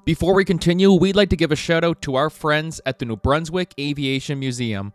Before we continue, we'd like to give a shout out to our friends at the New Brunswick Aviation Museum.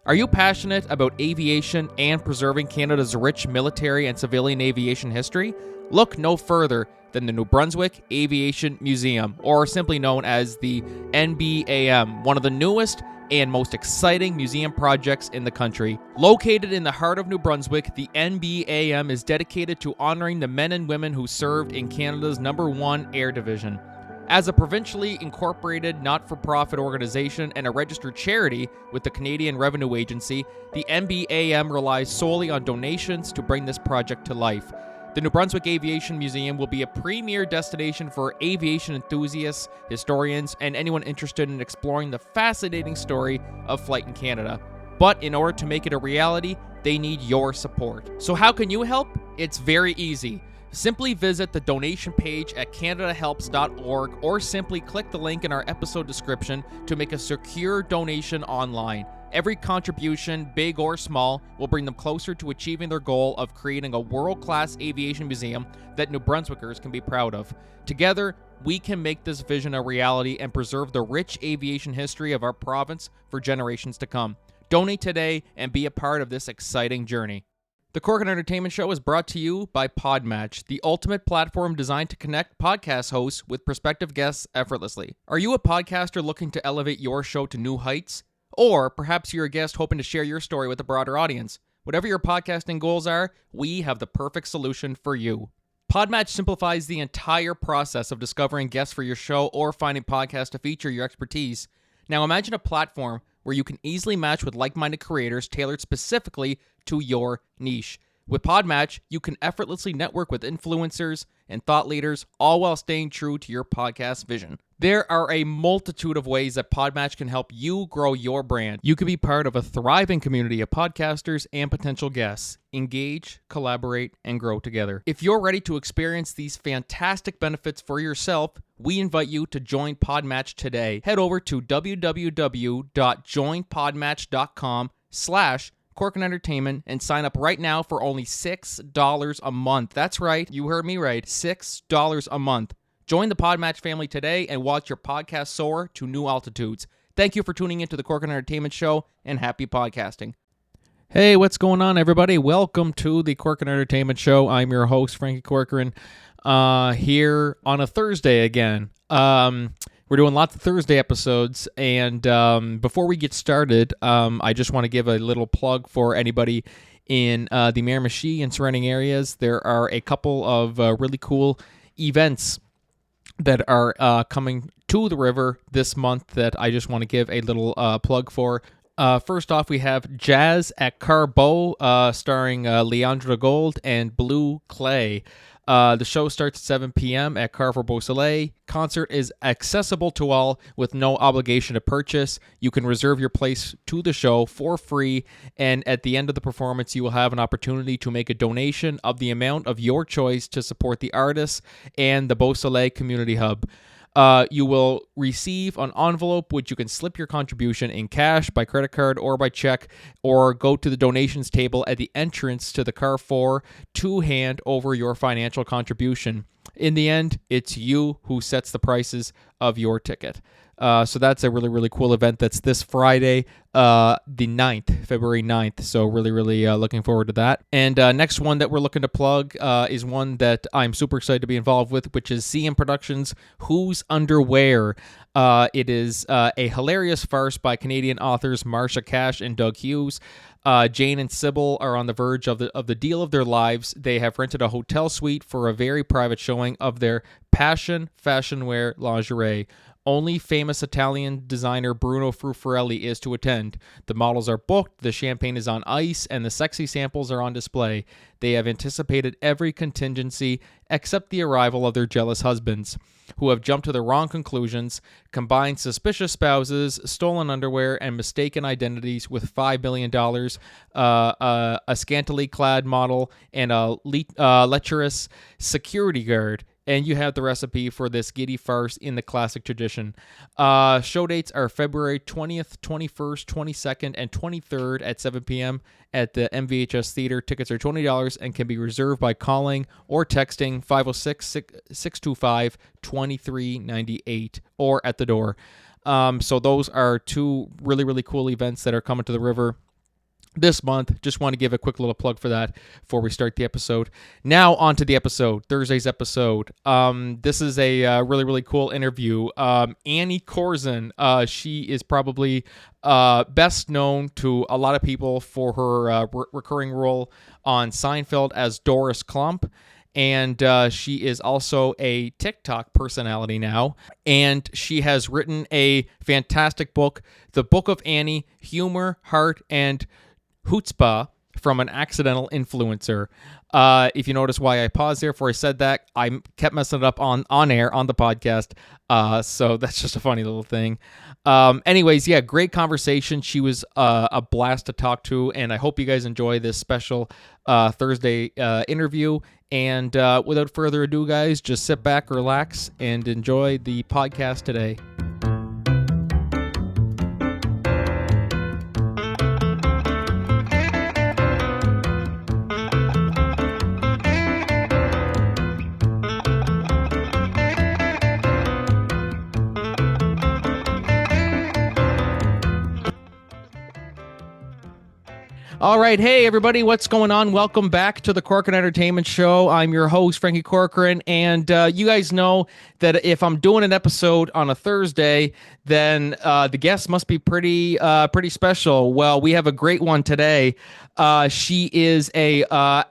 Are you passionate about aviation and preserving Canada's rich military and civilian aviation history? Look no further than the New Brunswick Aviation Museum, or simply known as the NBAM, one of the newest and most exciting museum projects in the country. Located in the heart of New Brunswick, the NBAM is dedicated to honoring the men and women who served in Canada's #1 Air Division. As a provincially incorporated not-for-profit organization and a registered charity with the Canadian Revenue Agency, the NBAM relies solely on donations to bring this project to life. The New Brunswick Aviation Museum will be a premier destination for aviation enthusiasts, historians, and anyone interested in exploring the fascinating story of flight in Canada. But in order to make it a reality, they need your support. So how can you help? It's very easy. Simply visit the donation page at canadahelps.org or simply click the link in our episode description to make a secure donation online. Every contribution, big or small, will bring them closer to achieving their goal of creating a world-class aviation museum that New Brunswickers can be proud of. Together, we can make this vision a reality and preserve the rich aviation history of our province for generations to come. Donate today and be a part of this exciting journey. The Korzen Entertainment Show is brought to you by Podmatch, the ultimate platform designed to connect podcast hosts with prospective guests effortlessly. Are you a podcaster looking to elevate your show to new heights? Or perhaps you're a guest hoping to share your story with a broader audience. Whatever your podcasting goals are, we have the perfect solution for you. Podmatch simplifies the entire process of discovering guests for your show or finding podcasts to feature your expertise. Now imagine a platform where you can easily match with like-minded creators tailored specifically to your niche. With Podmatch, you can effortlessly network with influencers and thought leaders, all while staying true to your podcast vision. There are a multitude of ways that Podmatch can help you grow your brand. You can be part of a thriving community of podcasters and potential guests. Engage, collaborate, and grow together. If you're ready to experience these fantastic benefits for yourself, we invite you to join Podmatch today. Head over to www.joinpodmatch.com/Korzen Entertainment and sign up right now for only $6 a month. That's right, you heard me right, $6 a month. Join the Podmatch family today and watch your podcast soar to new altitudes. Thank you for tuning into the Korzen Entertainment Show, and happy podcasting. Hey, what's going on, everybody? Welcome to the Korzen Entertainment Show. I'm your host, Frankie Corcoran, here on a Thursday again. We're doing lots of Thursday episodes, and before we get started, I just want to give a little plug for anybody in the Miramichi and surrounding areas. There are a couple of really cool events that are coming to the river this month that I just want to give a little plug for. First off, we have Jazz at Carbeau, starring Leandra Gold and Blue Clay. The show starts at 7 p.m. at Carrefour Beausoleil. Concert is accessible to all with no obligation to purchase. You can reserve your place to the show for free, and at the end of the performance, you will have an opportunity to make a donation of the amount of your choice to support the artists and the Beausoleil Community Hub. You will receive an envelope which you can slip your contribution in cash, by credit card, or by check, or go to the donations table at the entrance to the Carrefour to hand over your financial contribution. In the end, it's you who sets the prices of your ticket. So that's a really, really cool event. That's this Friday, the 9th, February 9th. So really looking forward to that. And next one that we're looking to plug is one that I'm super excited to be involved with, which is CM Productions' Who's Underwear. It is a hilarious farce by Canadian authors Marsha Cash and Doug Hughes. Jane and Sybil are on the verge of the deal of their lives. They have rented a hotel suite for a very private showing of their passion fashion wear lingerie. Only famous Italian designer Bruno Frufarelli is to attend. The models are booked, the champagne is on ice, and the sexy samples are on display. They have anticipated every contingency except the arrival of their jealous husbands, who have jumped to the wrong conclusions, combined suspicious spouses, stolen underwear, and mistaken identities with $5 million, a scantily clad model, and a lecherous security guard. and you have the recipe for this giddy farce in the classic tradition. Show dates are February 20th, 21st, 22nd, and 23rd at 7 p.m. at the MVHS Theater. Tickets are $20 and can be reserved by calling or texting 506-625-2398 or at the door. So those are two really, really cool events that are coming to the river this month. Just want to give a quick little plug for that before we start the episode. Now on to the episode, Thursday's episode. This is a really, really cool interview. Annie Korzen, she is probably best known to a lot of people for her recurring role on Seinfeld as Doris Klump. And she is also a TikTok personality now. And she has written a fantastic book, The Book of Annie, Humor, Heart, and Chutzpah from an Accidental Influencer. If you notice why I paused there before I said that, I kept messing it up on air on the podcast. So that's just a funny little thing. Anyways, yeah, great conversation. She was a blast to talk to, and I hope you guys enjoy this special Thursday interview. And without further ado, guys, just sit back, relax, and enjoy the podcast today. All right. Hey, everybody. What's going on? Welcome back to the Corcoran Entertainment Show. I'm your host, Frankie Corcoran. And you guys know that if I'm doing an episode on a Thursday, then the guest must be pretty special. Well, we have a great one today. She is a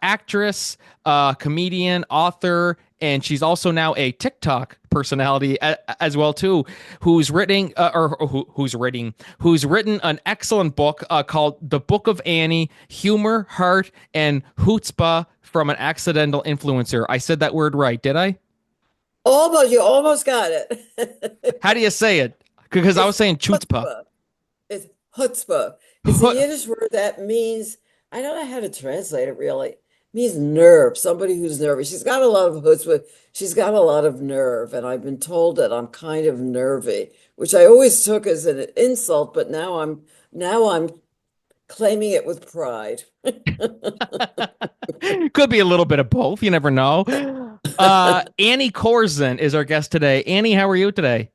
actress, comedian, author, and she's also now a TikTok personality as well too, who's written an excellent book called The Book of Annie, Humor, Heart, and Chutzpah from an Accidental Influencer. I said that word right, did I? Almost, you almost got it. How do you say it? Because I was saying chutzpah. It's chutzpah. It's a Yiddish word that means, I don't know how to translate it really. It means nerve, somebody who's nervous. She's got a lot of chutzpah. She's got a lot of nerve, and I've been told that I'm kind of nervy, which I always took as an insult, but now I'm claiming it with pride. Could be a little bit of both. You never know. Annie Korzen is our guest today. Annie, how are you today?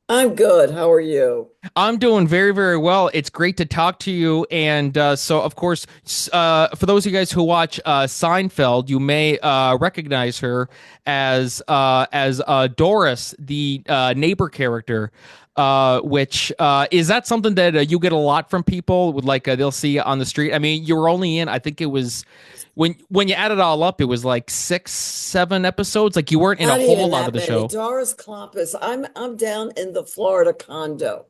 I'm good. How are you? I'm doing very, very well. It's great to talk to you. And so, of course, for those of you guys who watch Seinfeld, you may recognize her as Doris, the neighbor character. Which is that something that you get a lot from people? With like they'll see you on the street. I mean, you were only in, I think it was when you add it all up, it was like 6-7 episodes. Like you weren't in Not a whole even lot that of the many. show. Doris Klompus. I'm down in the Florida condo.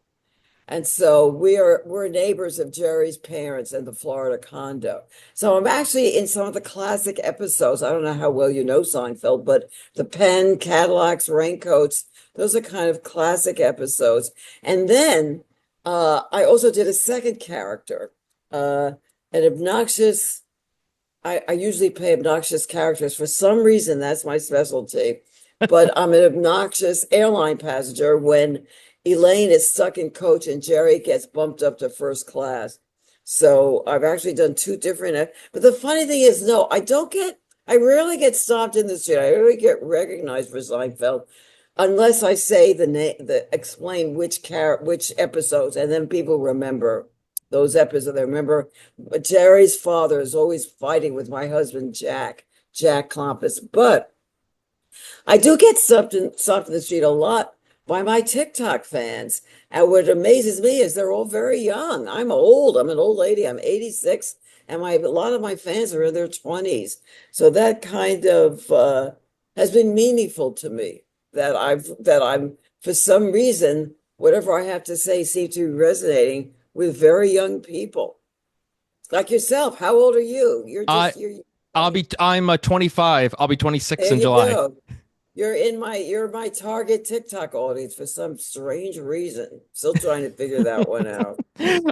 And so we're neighbors of Jerry's parents in the Florida condo. So I'm actually in some of the classic episodes. I don't know how well you know Seinfeld, but the pen, Cadillacs, raincoats, those are kind of classic episodes. And then I also did a second character, an obnoxious. I usually play obnoxious characters. For some reason, that's my specialty. But I'm an obnoxious airline passenger when Elaine is stuck in coach and Jerry gets bumped up to first class. So I've actually done two different. But the funny thing is, no, I rarely get stopped in the street. I rarely get recognized for Seinfeld unless I say explain which episodes, and then people remember those episodes. I remember Jerry's father is always fighting with my husband, Jack Klompus. But I do get stopped in the street a lot by my TikTok fans. And what amazes me is they're all very young. I'm old. I'm an old lady. I'm 86. And a lot of my fans are in their 20s. So that kind of has been meaningful to me, that I'm, for some reason, whatever I have to say seems to be resonating with very young people. Like yourself. How old are you? I'm 25. I'll be 26 in July. Go. You're my target TikTok audience for some strange reason. Still trying to figure that one out.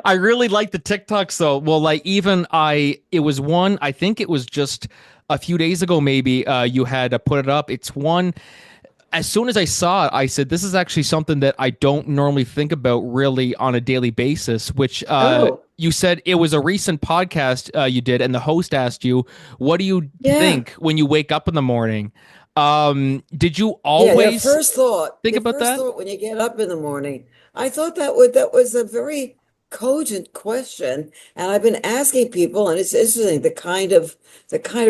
I really like the TikToks though. Well, like even I think it was just a few days ago, maybe you had put it up. It's one. As soon as I saw it, I said, "This is actually something that I don't normally think about really on a daily basis." Which Oh, you said it was a recent podcast you did, and the host asked you, "What do you yeah. think when you wake up in the morning?" Did you Yeah, always think their about first that? thought when you get up in the morning, I thought that was a very cogent question, and I've been asking people, and it's interesting the kind of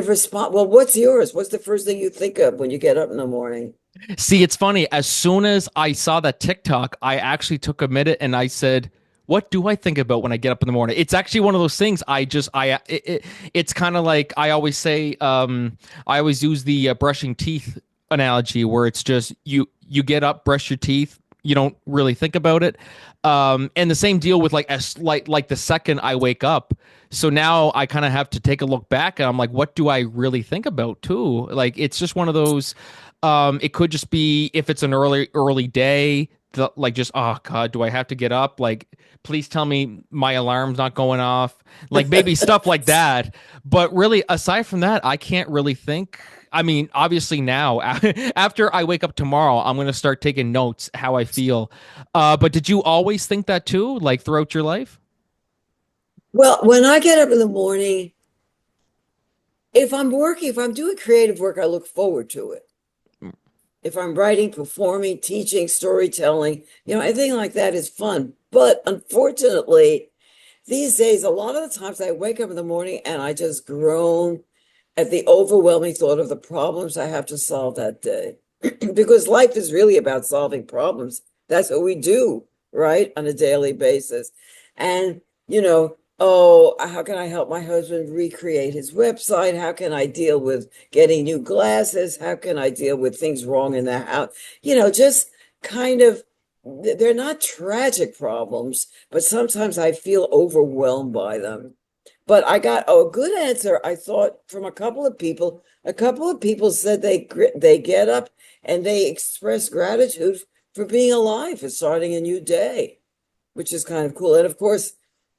response. Well, what's yours? What's the first thing you think of when you get up in the morning? See, it's funny. As soon as I saw that TikTok, I actually took a minute and I said, "What do I think about when I get up in the morning?" It's actually one of those things. It's kind of like I always say. I always use the brushing teeth analogy, where it's just you get up, brush your teeth, you don't really think about it. And the same deal with like the second I wake up. So now I kind of have to take a look back and I'm like, what do I really think about too? Like it's just one of those. It could just be if it's an early day, like just oh god, do I have to get up? Like please tell me my alarm's not going off. Like maybe stuff like that. But really, aside from that, I can't really think. I mean, obviously now after I wake up tomorrow, I'm gonna start taking notes how I feel. But did you always think that too, like throughout your life? Well, when I get up in the morning, if I'm doing creative work, I look forward to it. If I'm writing, performing, teaching, storytelling, anything like that is fun. But unfortunately, these days, a lot of the times I wake up in the morning and I just groan at the overwhelming thought of the problems I have to solve that day. Because life is really about solving problems. That's what we do, right? On a daily basis. And, oh, how can I help my husband recreate his website? How can I deal with getting new glasses? How can I deal with things wrong in the house? Just kind of, they're not tragic problems, but sometimes I feel overwhelmed by them. But I got a good answer, I thought, from a couple of people. A couple of people said they get up and they express gratitude for being alive, for starting a new day, which is kind of cool. And of course,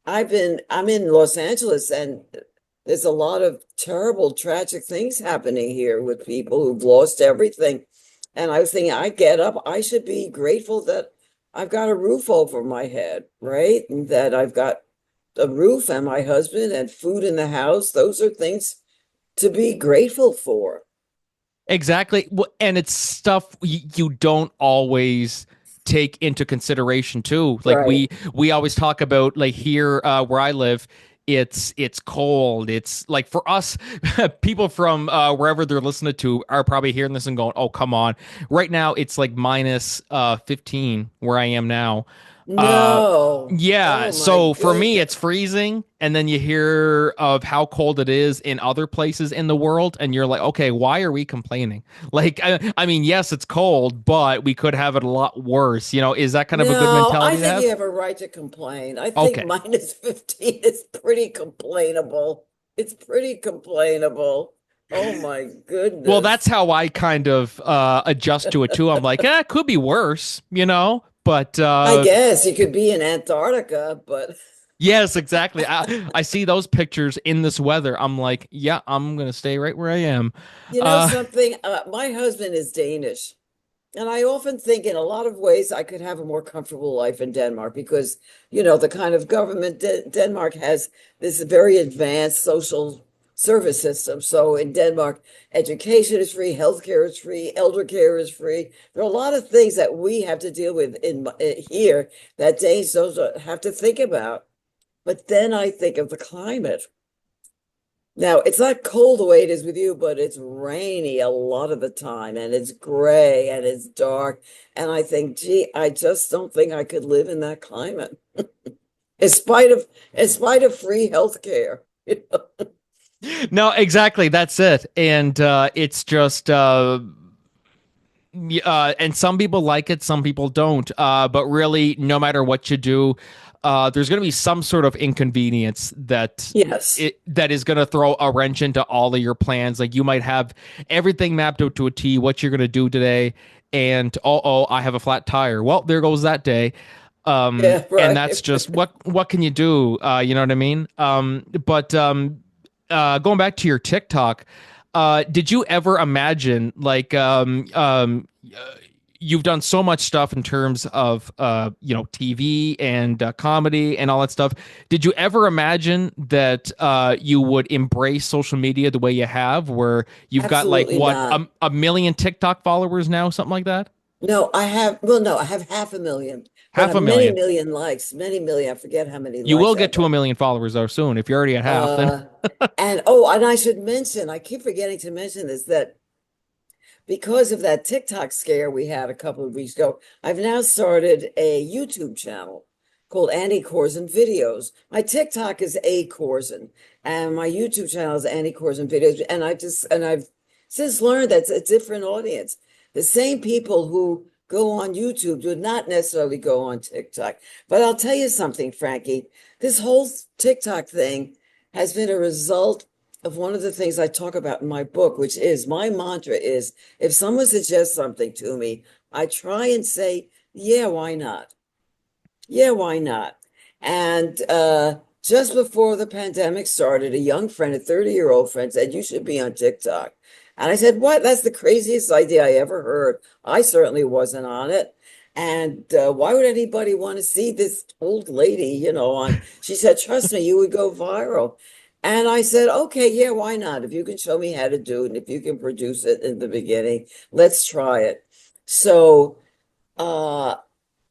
I'm in Los Angeles, and there's a lot of terrible, tragic things happening here with people who've lost everything. And I was thinking, I get up, I should be grateful that I've got a roof over my head, right? And that I've got a roof and my husband and food in the house. Those are things to be grateful for. Exactly. And it's stuff you don't always take into consideration too. Like Right. we always talk about like here where I live, it's cold. It's like for us people from wherever they're listening to are probably hearing this and going, "Oh, come on." Right now it's like minus 15 where I am now. Uh No. yeah, Oh my so for me it's goodness. freezing and then you hear of how cold it is in other places in the world and you're like, "Okay, why are we complaining?" Like I mean, yes, it's cold, but we could have it a lot worse. Is that kind of a good No, I mentality to think you have? have a right to complain. I think Okay. minus 15 is pretty complainable. It's pretty complainable. Oh my Well, that's goodness. how I kind of adjust to it too. I'm like, it could be worse. But I guess you could be in Antarctica, but yes, exactly. I see those pictures in this weather. I'm like, yeah, I'm gonna stay right where I am. you know Uh, something? My husband is Danish. And I often think in a lot of ways I could have a more comfortable life in Denmark because, the kind of government Denmark has this very advanced social service system. So in Denmark, education is free, healthcare is free, elder care is free. There are a lot of things that we have to deal with in here that Danes don't have to think about. But then I think of the climate. Now, it's not cold the way it is with you, but it's rainy a lot of the time and it's gray and it's dark. And I think, gee, I just don't think I could live in that climate in spite of free health care. no, exactly. That's it. And it's just and some people like it, some people don't. But really, no matter what you do, there's going to be some sort of inconvenience Yes. that is going to throw a wrench into all of your plans. Like you might have everything mapped out to a T, what you're going to do today, and I have a flat tire. Well, there goes that day. Yeah, And that's right. just what can you do? You know what I mean? But going back to your TikTok. Did you ever imagine you've done so much stuff in terms of TV and comedy and all that stuff. Did you ever imagine that you would embrace social media the way you have, where you've got like Absolutely what not. a million TikTok followers now, something like that? No, I have, well, no, I have 500,000, but Half have a many million. million likes, many million. I forget how many You likes will I get to have. a million followers though soon. If you're already at half, then Uh, and oh, and I should mention, I keep forgetting to mention this, that because of that TikTok scare we had a couple of weeks ago, I've now started a YouTube channel called Annie Korzen Videos. My TikTok is A Korzen, and my YouTube channel is Annie Korzen Videos. And I've since learned that it's a different audience. The same people who go on YouTube do not necessarily go on TikTok. But I'll tell you something, Frankie, this whole TikTok thing has been a result of one of the things I talk about in my book, which is my mantra is if someone suggests something to me, I try and say, yeah, why not? Yeah, why not? And just before the pandemic started, a young friend, a 30-year-old friend, said, you should be on TikTok. And I said, what? That's the craziest idea I ever heard. I certainly wasn't on it. And why would anybody want to see this old lady, on? She said, trust me, you would go viral. And I said, okay, yeah, why not? If you can show me how to do it and if you can produce it in the beginning, let's try it. So, uh,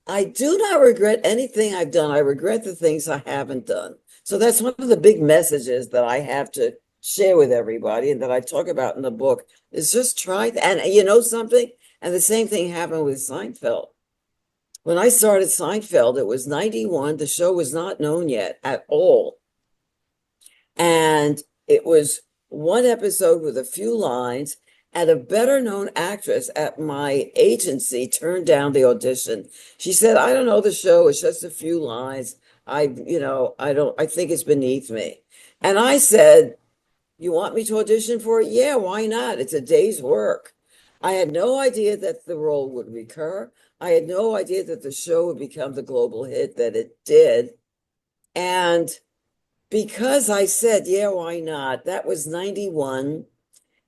I do not regret anything I've done. I regret the things I haven't done. So that's one of the big messages that I have to share with everybody and that I talk about in the book is just try and you know something? And the same thing happened with Seinfeld. When I started Seinfeld, it was 91. The show was not known yet at all. And it was one episode with a few lines, and a better known actress at my agency turned down the audition. She said, I don't know the show, it's just a few lines. I think it's beneath me. And I said, you want me to audition for it? Yeah, why not? It's a day's work. I had no idea that the role would recur. I had no idea that the show would become the global hit that it did. And because I said, yeah, why not? That was 91.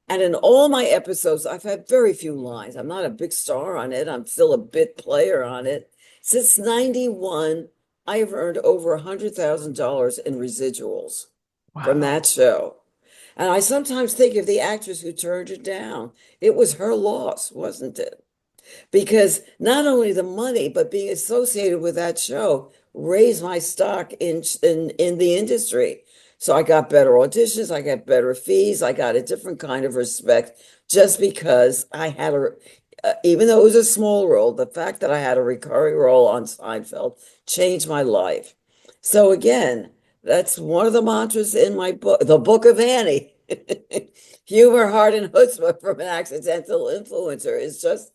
And in all my episodes, I've had very few lines. I'm not a big star on it. I'm still a bit player on it. Since 91, I have earned over $100,000 in residuals from that wow. show. And I sometimes think of the actress who turned it down. It was her loss, wasn't it? Because not only the money, but being associated with that show raised my stock in the industry. So I got better auditions, I got better fees, I got a different kind of respect just because I had even though it was a small role, the fact that I had a recurring role on Seinfeld changed my life. So again, that's one of the mantras in my book, the Book of Annie. Humor, heart, and chutzpah from an accidental influencer is just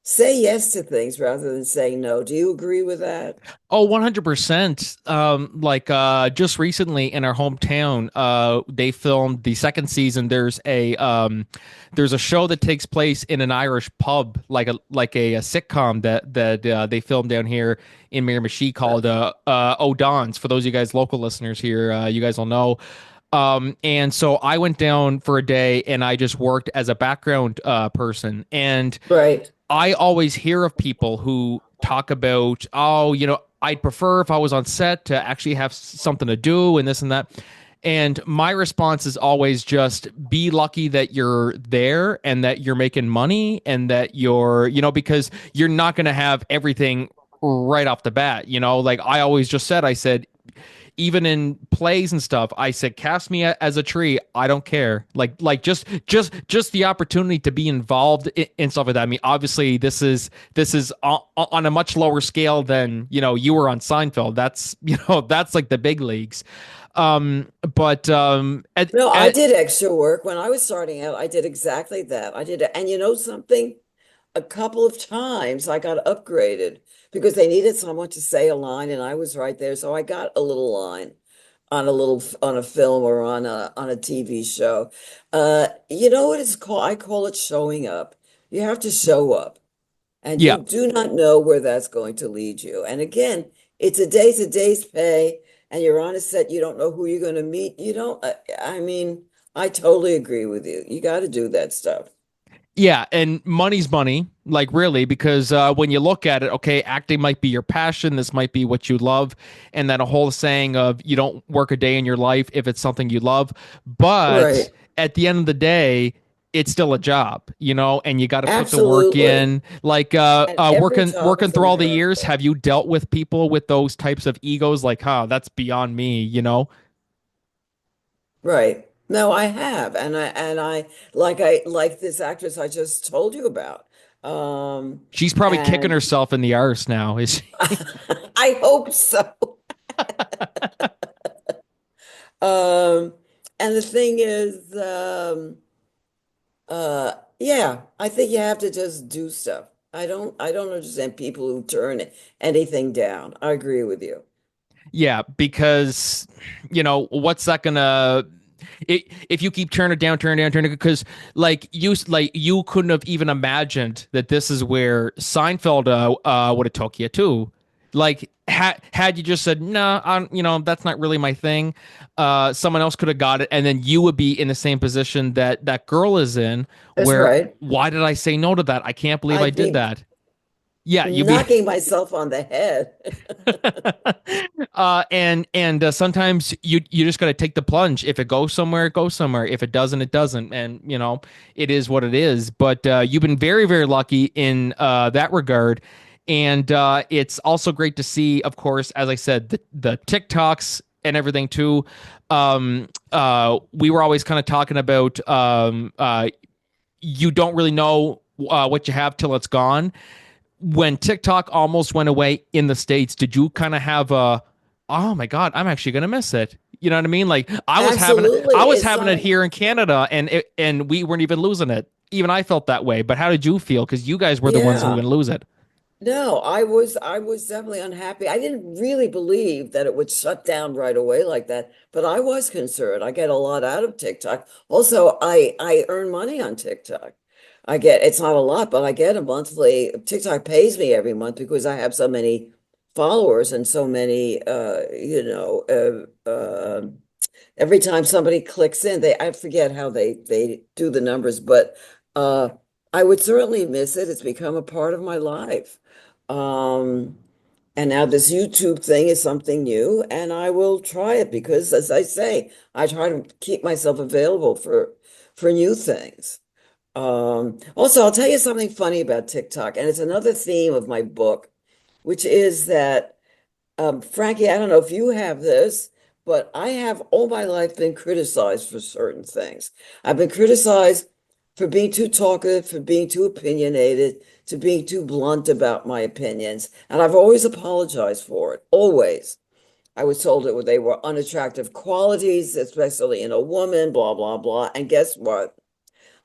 say yes to things rather than saying no. Do you agree with that? Oh, 100%. Just recently in our hometown, they filmed the second season. There's a show that takes place in an Irish pub, like a sitcom that they filmed down here in Miramichi called O'Donnell's. For those of you guys local listeners here, you guys will know. And so I went down for a day and I just worked as a background person. And Right. I always hear of people who talk about, oh, I'd prefer if I was on set to actually have something to do and this and that. And my response is always just be lucky that you're there and that you're making money and that because you're not going to have everything right off the bat. Like I always just said, I said, even in plays and stuff, I said, cast me as a tree. I don't care. Just the opportunity to be involved in stuff like that. I mean, obviously, this is on a much lower scale than you were on Seinfeld. That's that's like the big leagues. But No, I did extra work when I was starting out. I did exactly that. I did it. And you know something? A couple of times I got upgraded because they needed someone to say a line and I was right there. So I got a little line on a film or on a TV show. You know what it's called? I call it showing up. You have to show up and yeah. you do not know where that's going to lead you. And again, it's a day-to-day's pay and you're on a set, you don't know who you're going to meet. You don't, I mean, I totally agree with you. You got to do that stuff. Yeah, and money's money, like really, because when you look at it, okay, acting might be your passion, this might be what you love, and that a whole saying of you don't work a day in your life if it's something you love. But Right. at the end of the day, it's still a job, and you got to put the work Absolutely. in. Like And every job working is a through all the years, miracle. have you dealt with people with those types of egos? Like, that's beyond me. Right. No, I have. I like this actress I just told you about. Um, She's probably kicking and herself in the arse now. Is I hope so. Um, and the thing is, yeah, I think you have to just do stuff. I don't understand people who turn anything down. I agree with you. Yeah, because what's that gonna if you keep turning it because like you couldn't have even imagined that this is where Seinfeld would have took you too. Like had you just said no, that's not really my thing. Someone else could have got it, and then you would be in the same position that that girl is in. That's Where right. why did I say no to that? I can't believe I I'd did be that. Yeah, you'd be knocking myself on the head. and sometimes you just got to take the plunge. If it goes somewhere, it goes somewhere. If it doesn't, it doesn't. And it is what it is. But you've been very, very lucky in that regard. And it's also great to see, of course, as I said, the TikToks and everything too. We were always kind of talking about you don't really know what you have till it's gone. When TikTok almost went away in the States, did you kind of have a, oh my God, I'm actually gonna miss it? You know what I mean? Like I Absolutely. was It's having it like, here in Canada, and we weren't even losing it. Even I felt that way. But how did you feel? Because you guys were the ones who were yeah. gonna lose it. No, I was definitely unhappy. I didn't really believe that it would shut down right away like that, but I was concerned. I get a lot out of TikTok. Also, I earn money on TikTok. It's not a lot, but I get a monthly. TikTok pays me every month because I have so many followers and so many every time somebody clicks in, I forget how they do the numbers, but uh I would certainly miss it. It's become a part of my life. Um, and now this YouTube thing is something new, and I will try it because, as I say, I try to keep myself available for new things. Also, I'll tell you something funny about TikTok, and it's another theme of my book, which is that Frankie, I don't know if you have this, but I have all my life been criticized for certain things. I've been criticized for being too talkative, for being too opinionated, to being too blunt about my opinions. And I've always apologized for it, always. I was told that they were unattractive qualities, especially in a woman, blah, blah, blah. And guess what?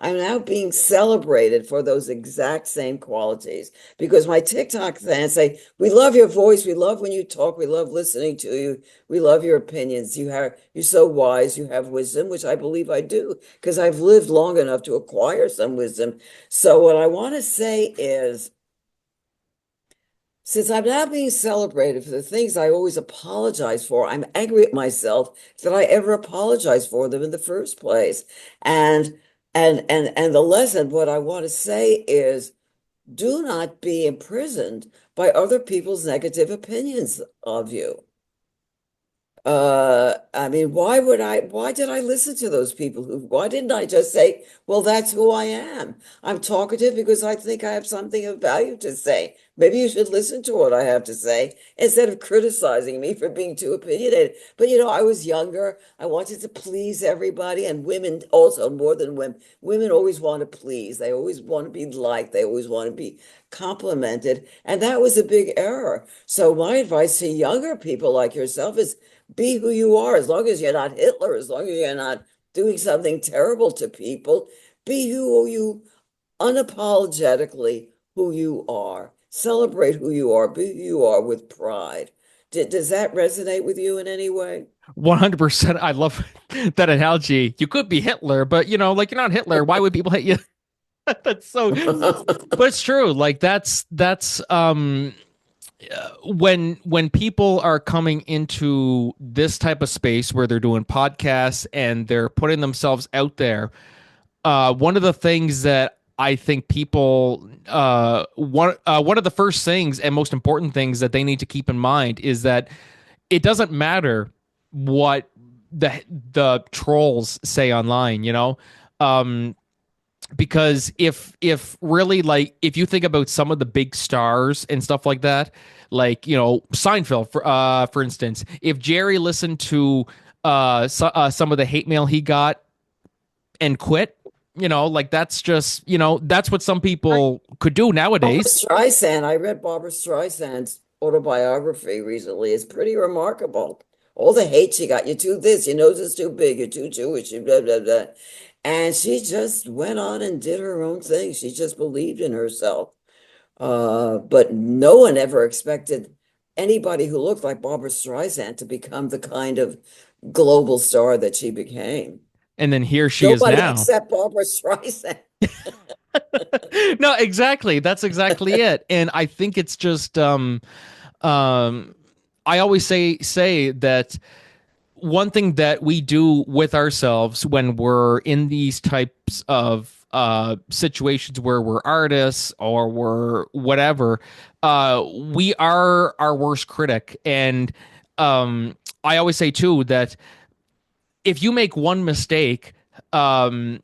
I'm now being celebrated for those exact same qualities because my TikTok fans say, "We love your voice. We love when you talk. We love listening to you. We love your opinions. You're so wise. You have wisdom," which I believe I do because I've lived long enough to acquire some wisdom. So what I want to say is, since I'm now being celebrated for the things I always apologize for, I'm angry at myself that I ever apologized for them in the first place. And the lesson, what I want to say is, do not be imprisoned by other people's negative opinions of you. I mean, why did I listen to those people why didn't I just say, well, that's who I am. I'm talkative because I think I have something of value to say. Maybe you should listen to what I have to say instead of criticizing me for being too opinionated. But I was younger. I wanted to please everybody, and women also more than women. Women always want to please. They always want to be liked. They always want to be complimented. And that was a big error. So my advice to younger people like yourself is be who you are, as long as you're not Hitler, as long as you're not doing something terrible to people. Be who you unapologetically who you are. Celebrate who you are. Be who you are with pride. Does that resonate with you in any way? 100%. I love that analogy. You could be Hitler, but like you're not Hitler. Why would people hate you? That's so. But it's true. Like that's when people are coming into this type of space where they're doing podcasts and they're putting themselves out there, one of the things that I think people one of the first things and most important things that they need to keep in mind is that it doesn't matter what the trolls say online, you know. Um, because if really, like, if you think about some of the big stars and stuff like that, like, you know, Seinfeld for instance, if Jerry listened to some of the hate mail he got and quit, you know, like, that's just, you know, that's what some people could do Barbara nowadays. Streisand, I read Barbara Streisand's autobiography recently. It's pretty remarkable. All the hate she got. You're too this, your nose is too big, you're too Jewish, you blah, blah, blah. And she just went on and did her own thing. She just believed in herself. But no one ever expected anybody who looked like Barbara Streisand to become the kind of global star that she became. And then here she is Nobody now. except Barbara Streisand. No, exactly, that's exactly it. And I think it's just um I always say that one thing that we do with ourselves when we're in these types of situations where we're artists or we're whatever, we are our worst critic. And I always say too that if you make one mistake, um,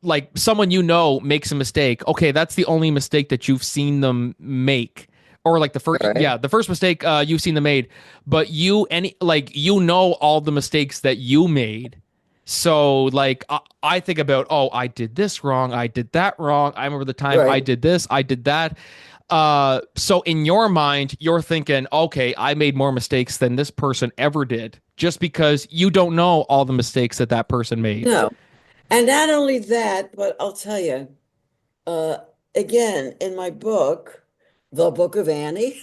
like someone you know makes a mistake, okay, that's the only mistake that you've seen them make. Or like the first, Right, yeah, the first mistake you've seen them made, but you know all the mistakes that you made. So like I think about, oh, I did this wrong, I did that wrong. I remember the time I right. did this, I did that. So in your mind, you're thinking, okay, I made more mistakes than this person ever did, just because you don't know all the mistakes that that person made. No. And not only that, but I'll tell you, uh, again, in my book, The Book of Annie,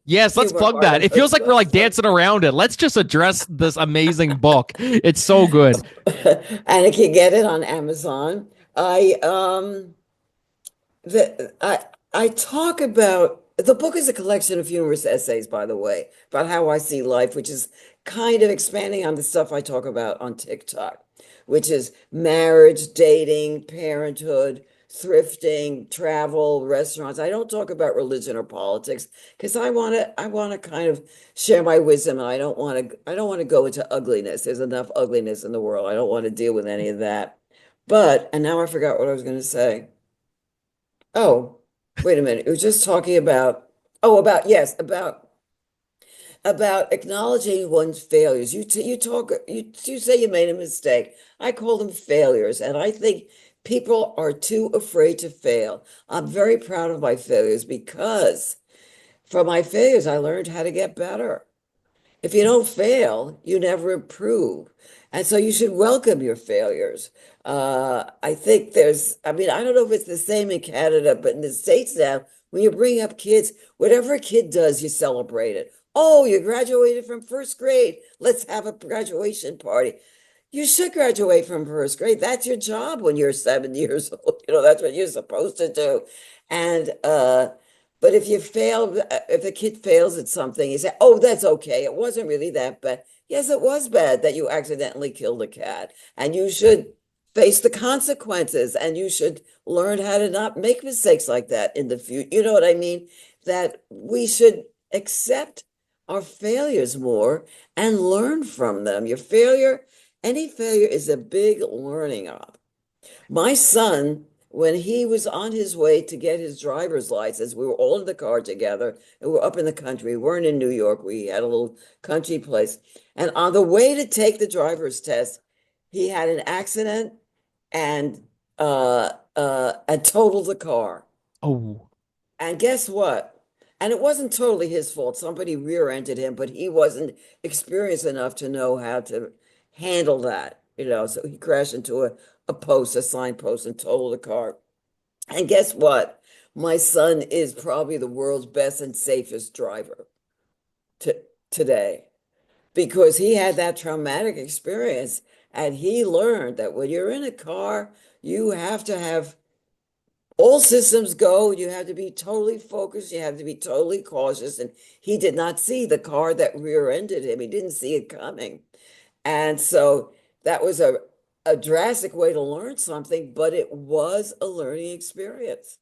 Yes, let's humor plug that. It feels artifice. like we're like dancing around it. Let's just address this amazing book. It's so good. And I can get it on Amazon. I talk about the book is a collection of humorous essays, by the way, about how I see life, which is kind of expanding on the stuff I talk about on TikTok, which is marriage, dating, parenthood, thrifting, travel, restaurants. I don't talk about religion or politics because I want to kind of share my wisdom, and I don't want to go into ugliness. There's enough ugliness in the world. I don't want to deal with any of that. But, and now I forgot what I was going to say. Oh, wait a minute. It was just talking about, oh, yes, about acknowledging one's failures. You say you made a mistake. I call them failures, and I think people are too afraid to fail. I'm very proud of my failures because from my failures, I learned how to get better. If you don't fail, you never improve. And so you should welcome your failures. I think I mean, I don't know if it's the same in Canada, but in the States now, when you bring up kids, whatever a kid does, you celebrate it. Oh, you graduated from first grade. Let's have a graduation party. You should graduate from first grade. That's your job when you're 7 years old. That's what you're supposed to do. And but if you fail, if a kid fails at something, you say, "Oh, that's okay. It wasn't really that bad." Yes, it was bad that you accidentally killed a cat, and you should face the consequences, and you should learn how to not make mistakes like that in the future. You know what I mean? That we should accept our failures more and learn from them. Any failure is a big learning op. My son, when he was on his way to get his driver's license, we were all in the car together and we're up in the country. We weren't in New York. We had a little country place. And on the way to take the driver's test, he had an accident and and totaled the car. Oh, And guess what? And it wasn't totally his fault. Somebody rear-ended him, but he wasn't experienced enough to know how to handle that. So he crashed into a post, a signpost, and totaled the car. And guess what? My son is probably the world's best and safest driver to today because he had that traumatic experience and he learned that when you're in a car, you have to have all systems go. You have to be totally focused. You have to be totally cautious. And he did not see the car that rear-ended him. He didn't see it coming. And so that was a drastic way to learn something, but it was a learning experience.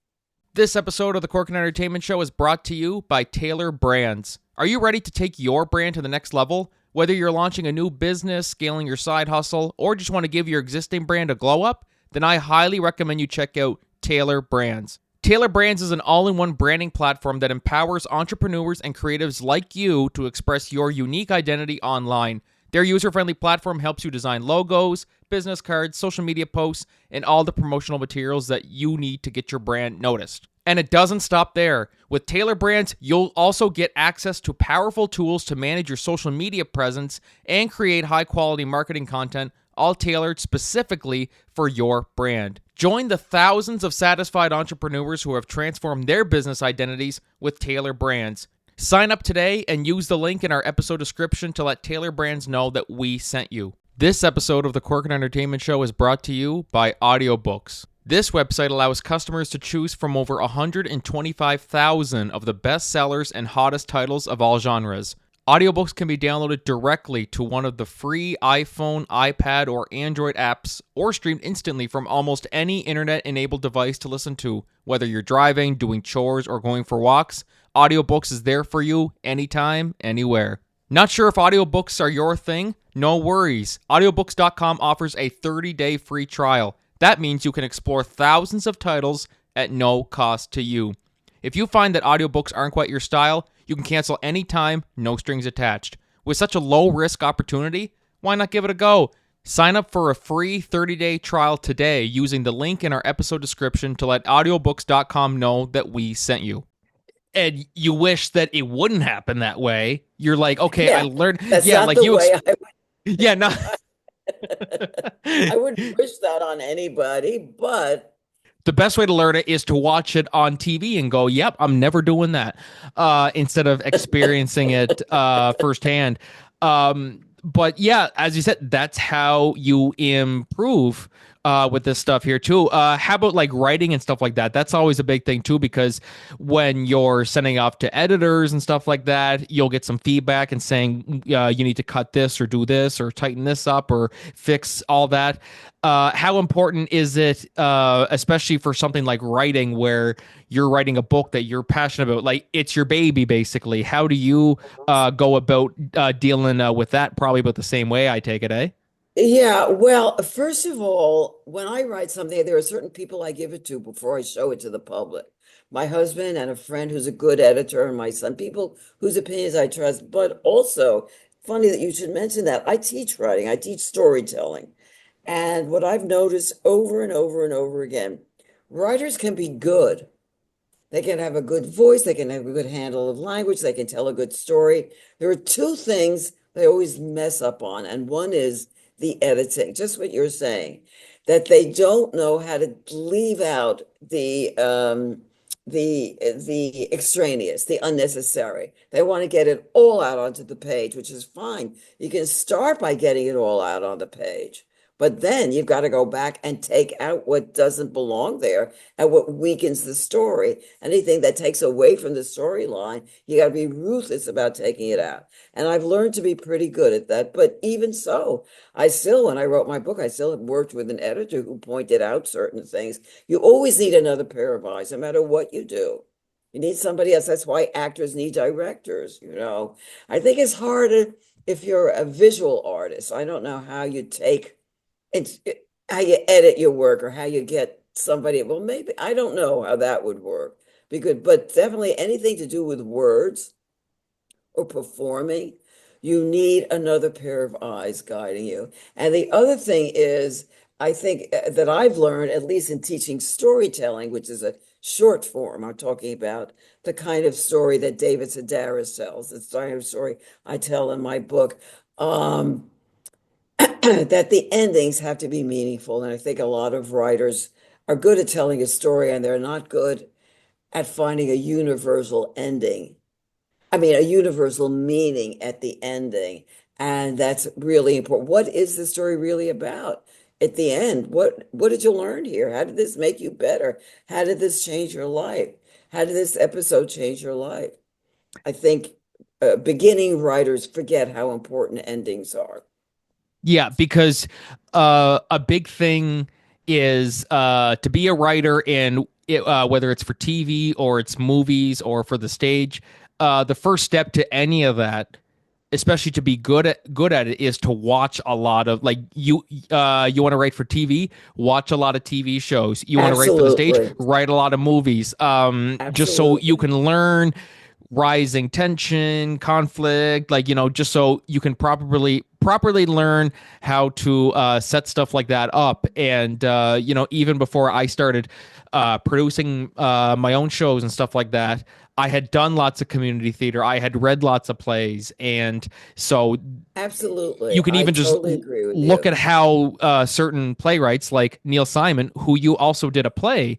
This episode of the Corkin Entertainment Show is brought to you by Taylor Brands. Are you ready to take your brand to the next level? Whether you're launching a new business, scaling your side hustle, or just want to give your existing brand a glow up, then I highly recommend you check out Taylor Brands. Taylor Brands is an all-in-one branding platform that empowers entrepreneurs and creatives like you to express your unique identity online. Their user-friendly platform helps you design logos, business cards, social media posts, and all the promotional materials that you need to get your brand noticed. And it doesn't stop there. With Taylor Brands, you'll also get access to powerful tools to manage your social media presence and create high-quality marketing content, all tailored specifically for your brand. Join the thousands of satisfied entrepreneurs who have transformed their business identities with Taylor Brands. Sign up today and use the link in our episode description to let Taylor Brands know that we sent you. This episode of the Corkin Entertainment Show is brought to you by audiobooks. This website allows customers to choose from over 125,000 of the best sellers and hottest titles of all genres. Audiobooks can be downloaded directly to one of the free iPhone, iPad, or Android apps, or streamed instantly from almost any internet-enabled device to listen to. Whether you're driving, doing chores, or going for walks, audiobooks is there for you anytime, anywhere. Not sure if audiobooks are your thing? No worries. Audiobooks.com offers a 30-day free trial. That means you can explore thousands of titles at no cost to you. If you find that audiobooks aren't quite your style, you can cancel anytime, no strings attached. With such a low-risk opportunity, why not give it a go? Sign up for a free 30-day trial today using the link in our episode description to let audiobooks.com know that we sent you. And you wish that it wouldn't happen that way. You're like, okay, I Yeah, learned. that's Yeah, not like the you. way I Yeah, no. I wouldn't wish that on anybody, but The best way to learn it is to watch it on TV and go, yep, I'm never doing that, instead of experiencing it firsthand. But yeah, as you said, that's how you improve with this stuff here too. How about like writing and stuff like that? That's always a big thing too, because when you're sending off to editors and stuff like that, you'll get some feedback and saying you need to cut this or do this or tighten this up or fix all that. How important is it, especially for something like writing, where you're writing a book that you're passionate about? Like it's your baby, basically. How do you go about dealing with that? Probably about the same way, I take it, eh? yeah, well, first of all, when I write something, there are certain people I give it to before I show it to the public. My husband and a friend who's a good editor, and my son, people whose opinions I trust. But also, funny that you should mention that. I teach writing, I teach storytelling. And what I've noticed over and over and over again, writers can be good. They can have a good voice, they can have a good handle of language, they can tell a good story. There are two things they always mess up on, and one is the editing, just what you're saying, that they don't know how to leave out the extraneous, the unnecessary. They want to get it all out onto the page, which is fine. You can start by getting it all out on the page. But then you've got to go back and take out what doesn't belong there and what weakens the story. Anything that takes away from the storyline, you got to be ruthless about taking it out. And I've learned to be pretty good at that. But even so, when I wrote my book, I still worked with an editor who pointed out certain things. You always need another pair of eyes, no matter what you do. You need somebody else. That's why actors need directors, you know. I think it's harder if you're a visual artist. I don't know how you take it's how you edit your work or how you get somebody. Well, maybe I don't know how that would work because, but definitely anything to do with words or performing, you need another pair of eyes guiding you. And the other thing is, I think that I've learned, at least in teaching storytelling, which is a short form, I'm talking about the kind of story that David Sedaris tells, the kind of story I tell in my book. That the endings have to be meaningful. And I think a lot of writers are good at telling a story and they're not good at finding a universal ending. I mean, a universal meaning at the ending. And that's really important. What is the story really about? at the end, what did you learn here? How did this make you better? How did this change your life? How did this episode change your life? I think beginning writers forget how important endings are. Yeah, because a big thing is to be a writer, and whether it's for TV or it's movies or for the stage, the first step to any of that, especially to be good at it, is to watch a lot of, like, you want to write for TV, watch a lot of TV shows. You want to write for the stage, Absolutely. write a lot of movies, just so you Absolutely. can learn rising tension, conflict, like, just so you can properly learn how to set stuff like that up. And even before I started producing my own shows and stuff like that, I had done lots of community theater. I had read lots of plays, and so Absolutely. you can I even just totally agree with look you. at how certain playwrights like Neil Simon, who you also did a play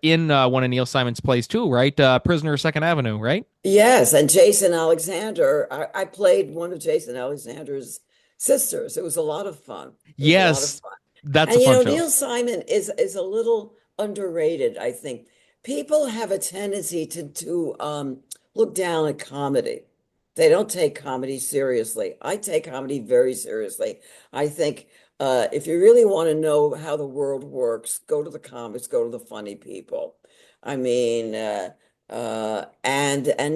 in one of Neil Simon's plays too, right? Prisoner of Second Avenue, right? Yes, and Jason Alexander, I played one of Jason Alexander's sisters. It was a lot of fun. It was a lot of Yes, fun. that's a And fun show. Neil Simon is a little underrated, I think. People have a tendency to look down at comedy. They don't take comedy seriously. I take comedy very seriously. I think if you really want to know how the world works, go to the comics, go to the funny people. I mean, and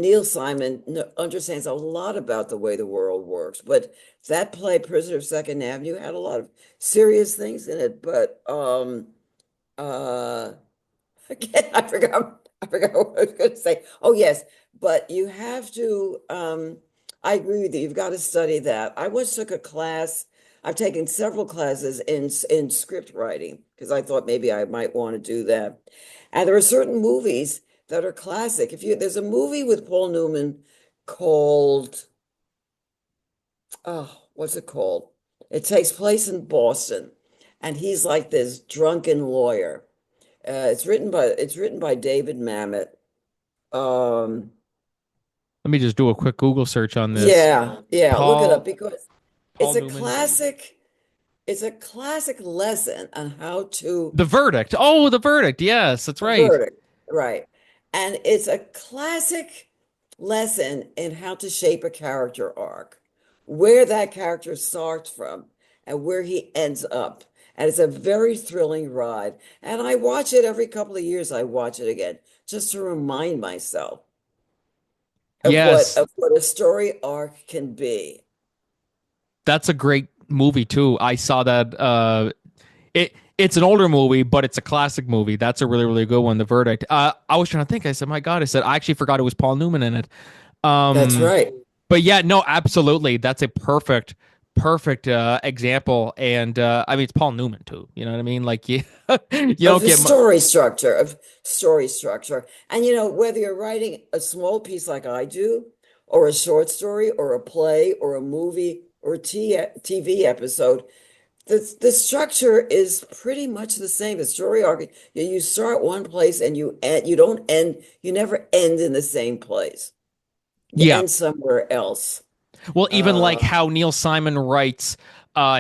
Neil Simon understands a lot about the way the world works. But that play, Prisoner of Second Avenue, had a lot of serious things in it. But uh, again, I forgot what I was going to say. Oh yes, but you have to. I agree with you. You've got to study that. I once took a class. I've taken several classes in script writing because I thought maybe I might want to do that. And there are certain movies that are classic. If you There's a movie with Paul Newman called what's it called? It takes place in Boston, and he's like this drunken lawyer. It's written by David Mamet. Um, Let me just do a quick Google search on this. yeah, look it up Paul because Paul it's a Newman. classic. It's a classic lesson on how to The Verdict. Oh, The Verdict. Yes, that's the right. verdict, right? And it's a classic lesson in how to shape a character arc, where that character starts from and where he ends up. And it's a very thrilling ride. And I watch it every couple of years. I watch it again just to remind myself of what Yes, of what a story arc can be. that's a great movie too. I saw that. It's an older movie, but it's a classic movie. That's a really really good one. The Verdict. I was trying to think. I said, my God. I said I actually forgot it was Paul Newman in it. That's Um, right. but yeah, no, absolutely. That's a perfect example. And I mean, it's Paul Newman too. You know what I mean? Like you Of don't the get mu- story structure. And whether you're writing a small piece like I do, or a short story, or a play, or a movie, or a TV episode, the structure is pretty much the same. The story arc, you start one place and you don't end, you never end in the same place. You yeah. end somewhere else. Well, even like Uh, how Neil Simon writes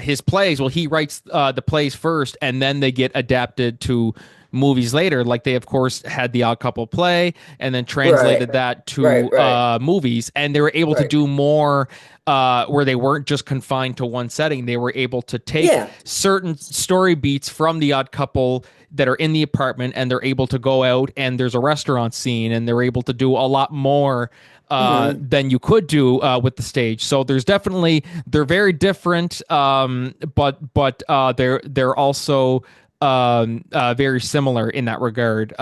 his plays. Well, he writes the plays first, and then they get adapted to movies later. Like they, of course, had the Odd Couple play, and then right, translated that right, to right, movies, and they were able to right. do more. Where they weren't just confined to one setting, they were able to take Yeah. certain story beats from the Odd Couple that are in the apartment, and they're able to go out and there's a restaurant scene, and they're able to do a lot more Mhm. than you could do with the stage. So there's definitely they're very different, but they're also very similar in that regard.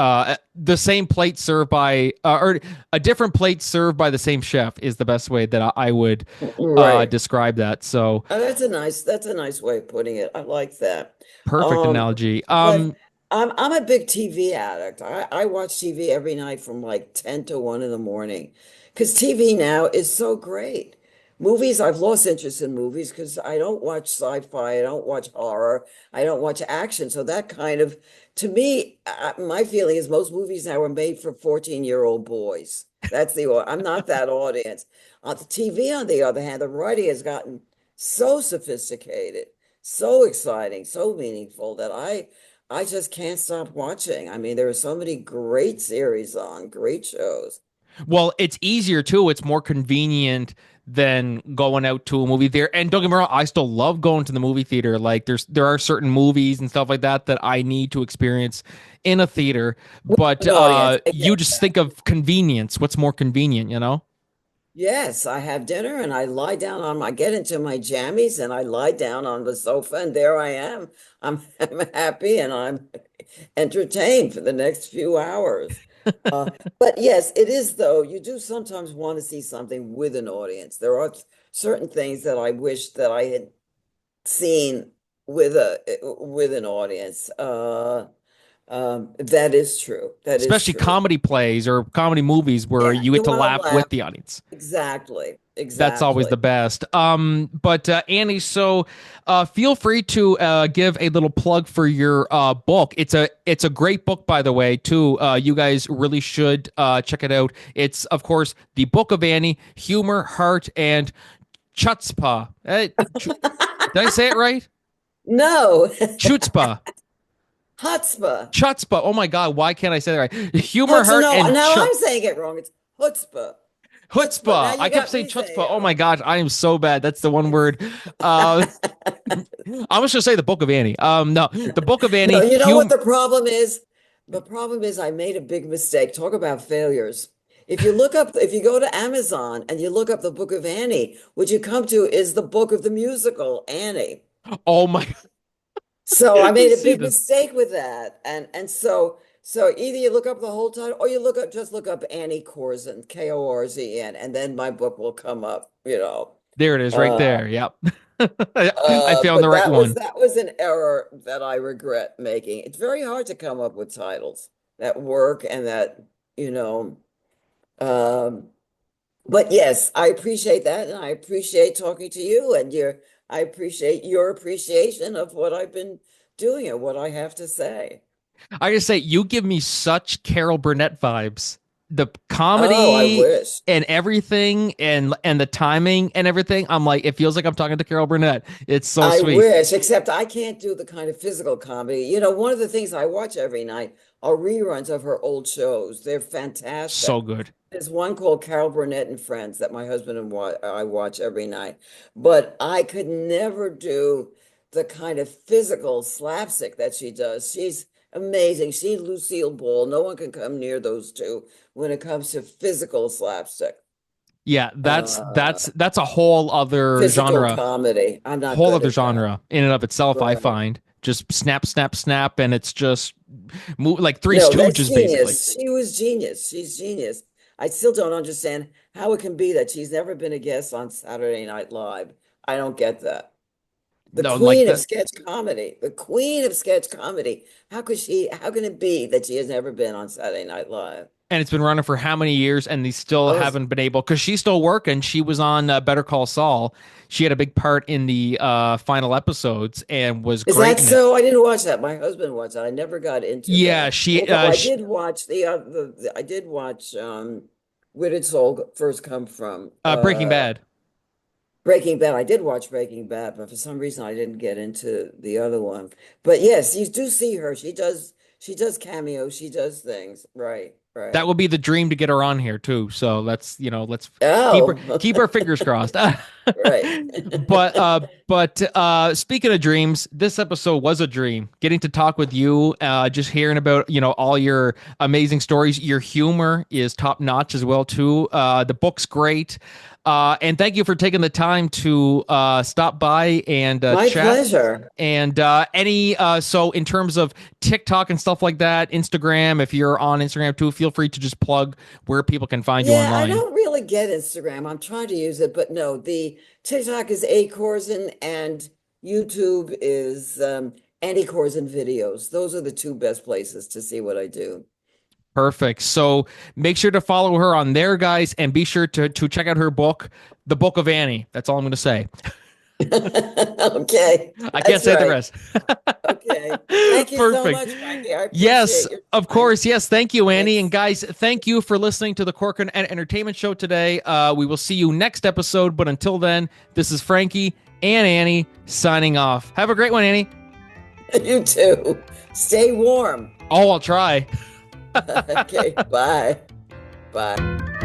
The same plate served by or a different plate served by the same chef is the best way that I would Right. describe that. So That's a nice way of putting it. I like that. perfect Um, analogy. but I'm a big TV addict. I watch TV every night from like 10 to 1 in the morning because TV now is so great. Movies, I've lost interest in movies because I don't watch sci-fi, I don't watch horror, I don't watch action. So that kind of, to me, my feeling is most movies now are made for 14-year-old boys. I'm not that audience. On the TV, on the other hand, the writing has gotten so sophisticated, so exciting, so meaningful that I just can't stop watching. I mean, there are so many great series on, great shows. Well, it's easier too. It's more convenient than going out to a movie theater. And don't get me wrong, I still love going to the movie theater. Like there are certain movies and stuff like that that I need to experience in a theater. But An audience. I you get just that. think of convenience. What's more convenient, you know? Yes, I have dinner and I get into my jammies and I lie down on the sofa and there I am. I'm happy and I'm entertained for the next few hours. Uh, but yes, it is though. You do sometimes want to see something with an audience. There are certain things that I wish that I had seen with an audience. That is true. That is Especially true. comedy plays or comedy movies where Yeah, you you get to want to laugh laugh. with the audience. Exactly. That's always Exactly. the best. But Annie, so feel free to give a little plug for your book. It's a great book, by the way. Too, you guys really should check it out. It's of course the Book of Annie: Humor, Heart, and Chutzpah. Did I say it right? No, Chutzpah. chutzpah. Chutzpah. Oh my God, why can't I say that right? Humor, Chutzpah. Heart, No, and now I'm saying it wrong. It's chutzpah. Chutzpah. Now Chutzpah. I you kept got saying me saying chutzpah. it Oh my wrong. gosh, I am so bad. That's the one word. I'm just gonna say the Book of Annie. No, the Book of No, Annie. you know what the problem is? The problem is I made a big mistake. Talk about failures. If you go to Amazon and you look up the Book of Annie, what you come to is the book of the musical, Annie. Oh my. So I I made a see big this. mistake with that. And so either you look up the whole title or you look up Annie Korzen, Korzen, and then my book will come up, you know. There it is, right Uh, there. Yep. I found the but right one. that was an error that I regret making. It's very hard to come up with titles that work and that, you know, um, but yes, I appreciate that and I appreciate talking to you and I appreciate your appreciation of what I've been doing and what I have to say. I gotta say, you give me such Carol Burnett vibes. The Oh, I comedy wish. and everything, and the timing and everything. I'm like, it feels like I'm talking to Carol Burnett. It's so I sweet. wish, except I can't do the kind of physical comedy. You know, one of the things I watch every night are reruns of her old shows. They're So fantastic. good. There's one called Carol Burnett and Friends that my husband and I watch every night. But I could never do the kind of physical slapstick that she does. She's amazing. She's Lucille Ball. No one can come near those two when it comes to physical slapstick. Yeah, that's Uh, that's that's a whole other Physical genre. comedy. I'm not Whole good other at that. genre in and of itself. I Right. find just snap, snap, snap, and it's just like Three No, that's Stooges basically. genius. She was genius. She's genius. I still don't understand how it can be that she's never been a guest on Saturday Night Live. I don't get that. The No, like queen of that, sketch comedy. The queen of sketch comedy. How can it be that she has never been on Saturday Night Live? and it's been running for how many years, and they still Oh, haven't been able because she's still working. She was on Better Call Saul. She had a big part in the final episodes and was is great that in it. so? I didn't watch that. My husband watched that. I never got into Yeah, that. she, Although I did watch I did watch Where Did Soul First Come From? Breaking Bad. Breaking Bad. I did watch Breaking Bad, but for some reason I didn't get into the other one. But yes, you do see her. She does cameos, she does things. Right, That right. would be the dream to get her on here too. So let's Oh, keep our fingers crossed. right. But speaking of dreams, this episode was a dream. Getting to talk with you, just hearing about all your amazing stories. Your humor is top notch as well too. The book's great. And thank you for taking the time to stop by and My chat. pleasure. And so in terms of TikTok and stuff like that, Instagram, if you're on Instagram too, feel free to just plug where people can find you Yeah, I online. don't really get Instagram. I'm trying to use it, but no, the TikTok is A Korzen and YouTube is Andy Korzen videos. Those are the two best places to see what I do. Perfect. So make sure to follow her on there, guys, and be sure to check out her book, The Book of Annie. That's all I'm going to say. Okay, I can't that's say the right. rest. Okay. Thank you so Perfect. much, Frankie. I Yes, appreciate your of time. course. Yes, thank you, Annie. And Thanks. guys, thank you for listening to the Corcoran Entertainment Show today. We will see you next episode. But until then, this is Frankie, and Annie signing off. Have a great one, Annie. You too. Stay warm. Oh, I'll try. Okay, bye. Bye.